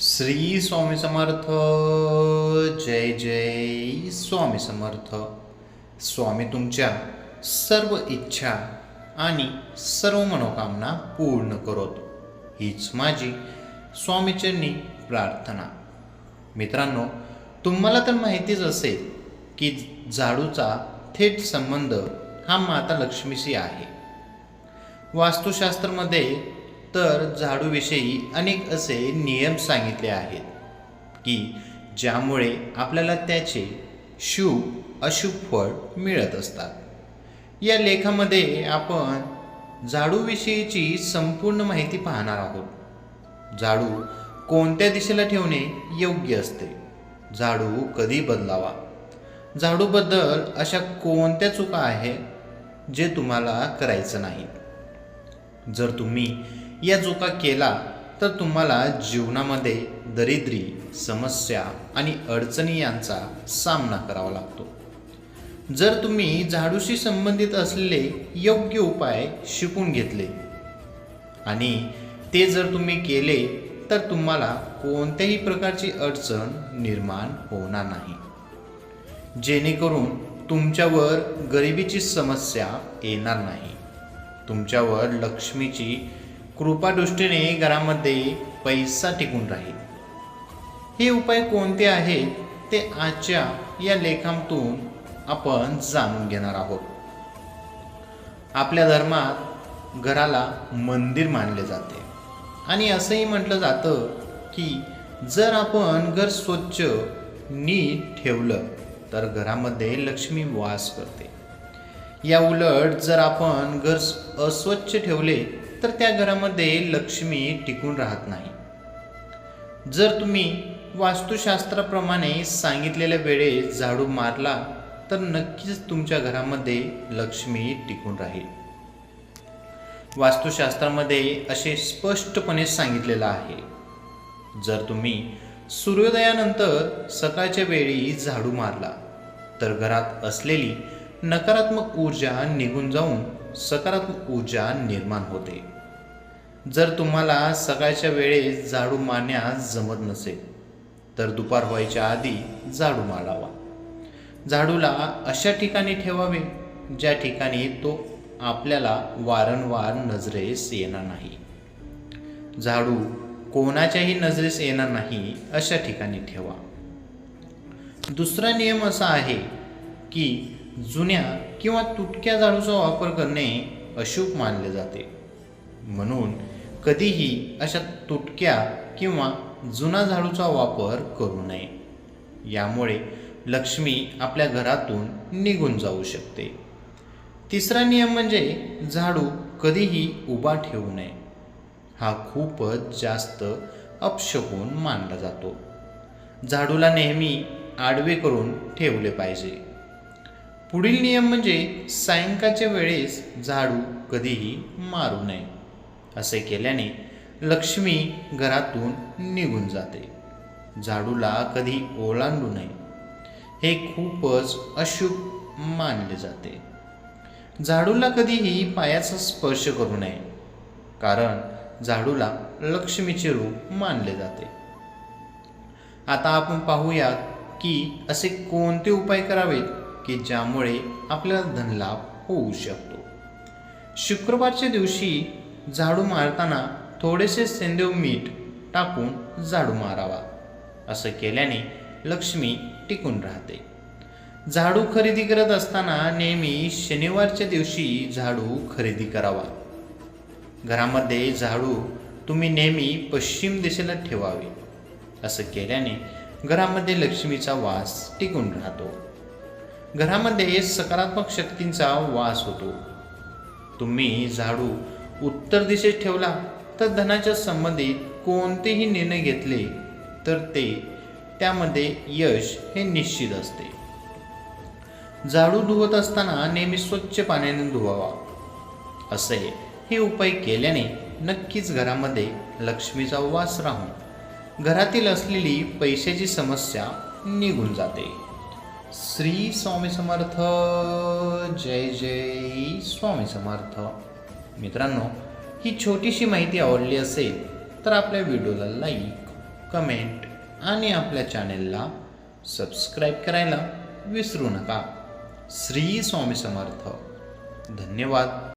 श्री स्वामी समर्थ. जय जय स्वामी समर्थ. स्वामी तुमच्या सर्व इच्छा आणि सर्व मनोकामना पूर्ण करोत, हीच माझी स्वामीचरणी प्रार्थना. मित्रांनो, तुम्हाला तर माहितीच असेल की झाडूचा थेट संबंध हा माता लक्ष्मीशी आहे. वास्तुशास्त्रामध्ये तर झाडूविषयी अनेक असे नियम सांगितले आहेत की ज्यामुळे आपल्याला त्याचे शुभ अशुभ फळ मिळत असतात. या लेखामध्ये आपण झाडूविषयीची संपूर्ण माहिती पाहणार आहोत. झाडू कोणत्या दिशेला ठेवणे योग्य असते, झाडू कधी बदलावा, झाडूबद्दल अशा कोणत्या चुका आहेत जे तुम्हाला करायचं नाही. जर तुम्ही या चुका केला तर तुम्हाला जीवनामध्ये दरिद्री, समस्या आणि अडचणी यांचा सामना करावा लागतो. जर तुम्ही झाडूशी संबंधित असलेले योग्य उपाय शिकून घेतले आणि ते जर तुम्ही केले तर तुम्हाला कोणत्याही प्रकारची अडचण निर्माण होणार नाही, जेणेकरून तुमच्यावर गरिबीची समस्या येणार नाही. तुमच्यावर लक्ष्मीची कृपादृष्टीने घरामध्ये पैसा टिकून राहील. हे उपाय कोणते आहेत ते आजच्या या लेखातून आपण जाणून घेणार आहोत. आपल्या धर्मात घराला मंदिर मानले जाते आणि असंही म्हटलं जातं की जर आपण घर स्वच्छ नीट ठेवलं तर घरामध्ये लक्ष्मी वास करते. या उलट जर आपण घर अस्वच्छ ठेवले तर त्या घरामध्ये लक्ष्मी टिकून राहत नाही. जर तुम्ही वास्तुशास्त्राप्रमाणे सांगितलेल्या वेळेत झाडू मारला तर नक्कीच तुमच्या घरामध्ये लक्ष्मी टिकून राहील. वास्तुशास्त्रामध्ये असे स्पष्टपणे सांगितलेलं आहे, जर तुम्ही सूर्योदयानंतर सकाळच्या वेळी झाडू मारला तर घरात असलेली नकारात्मक ऊर्जा निघून जाऊन सकारात्मक ऊर्जा निर्माण होते. जर तुम्हाला सकाळच्या वेळेस झाडू मारण्यास जमत नसेल तर दुपार व्हायच्या आधी झाडू मारावा. झाडूला अशा ठिकाणी ठेवावे ज्या ठिकाणी तो आपल्याला वारंवार नजरेस येणार नाही. झाडू कोणाच्याही नजरेस येणार नाही अशा ठिकाणी ठेवा. दुसरा नियम असा आहे की जुन्या किंवा तुटक्या झाडूचा वापर करणे अशुभ मानले जाते, म्हणून कधीही अशा तुटक्या किंवा जुना झाडूचा वापर करू नये. यामुळे लक्ष्मी आपल्या घरातून निघून जाऊ शकते. तिसरा नियम म्हणजे झाडू कधीही उभा ठेवू नये. हा खूपच जास्त अपशकुन मानला जातो. झाडूला नेहमी आडवे करून ठेवले पाहिजे. पुढील नियम म्हणजे सायंकाळच्या वेळेस झाडू कधीही मारू नये. असे केल्याने लक्ष्मी घरातून निघून जाते. झाडूला कधी ओलांडू नये, हे खूपच अशुभ मानले जाते. झाडूला कधीही पायाचा स्पर्श करू नये, कारण झाडूला लक्ष्मीचे रूप मानले जाते. आता आपण पाहूयात की असे कोणते उपाय करावेत की ज्यामुळे आपल्याला धनलाभ होऊ शकतो. शुक्रवारच्या दिवशी झाडू मारताना थोडेसे सेंद्रिय मीठ टाकून झाडू मारावा. असं केल्याने लक्ष्मी टिकून राहते. झाडू खरेदी करत असताना नेहमी शनिवारच्या दिवशी झाडू खरेदी करावा. घरामध्ये झाडू तुम्ही नेहमी पश्चिम दिशेला ठेवावे. असं केल्याने घरामध्ये लक्ष्मीचा वास टिकून राहतो. घरामध्ये सकारात्मक शक्तींचा वास होतो. तुम्ही झाडू उत्तर दिशेत ठेवला तर धनाच्या संबंधित कोणतेही निर्णय घेतले तर त्यामध्ये यश हे निश्चित असते. झाडू धुवत असताना नेहमी स्वच्छ पाण्याने धुवावा. असे हे उपाय केल्याने नक्कीच घरामध्ये लक्ष्मीचा वास राहून घरातील असलेली पैशाची समस्या निघून जाते. श्री स्वामी समर्थ. जय जय स्वामी समर्थ. मित्रांनो, ही छोटीशी माहिती आवडली असेल तर आपल्या व्हिडिओला लाईक, कमेंट आणि आपल्या चॅनेलला सबस्क्राईब करायला विसरू नका. श्री स्वामी समर्थ. धन्यवाद.